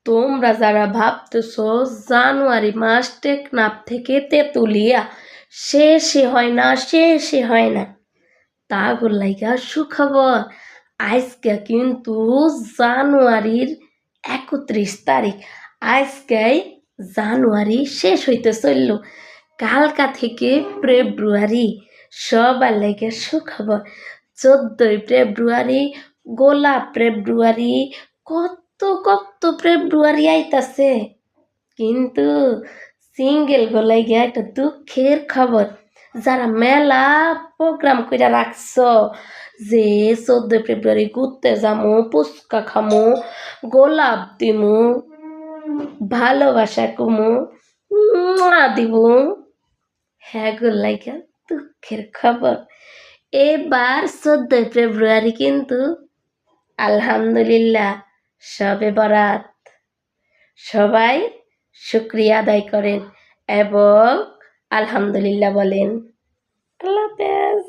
তোমরা যারা ভাবতেছো জানুয়ারি মাস টেকনাফ থেকে তেঁতুলিয়া শেষই হয় না তাগর লাইগা সুখবর। আজকে কিন্তু জানুয়ারির 31 তারিখ। আজকেই জানুয়ারি শেষ হইতে চলল, কালকা থেকে ফেব্রুয়ারি। সবার লাইগা সুখবর। 14 ফেব্রুয়ারি, গোলাপ ফেব্রুয়ারি, কত কত ফেব্রুয়ারি আইতাছে। কিন্তু সিঙ্গেল গলাই গিয়া একটা দুঃখের খবর, যারা মেলা প্রোগ্রাম করে রাখছ যে 14 ফেব্রুয়ারি ঘুরতে যামু, ফুচকা খামু, গোলাপ দিমু, ভালোবাসা কমু, দিব, হ্যাঁ গোলাইগা দুঃখের খবর। এবার 14 ফেব্রুয়ারি কিন্তু আলহামদুলিল্লাহ শবে বরাত। সবাই শুকরিয়া আদায় করেন এবং আলহামদুলিল্লাহ বলেন। আল্লাহ হাফেজ।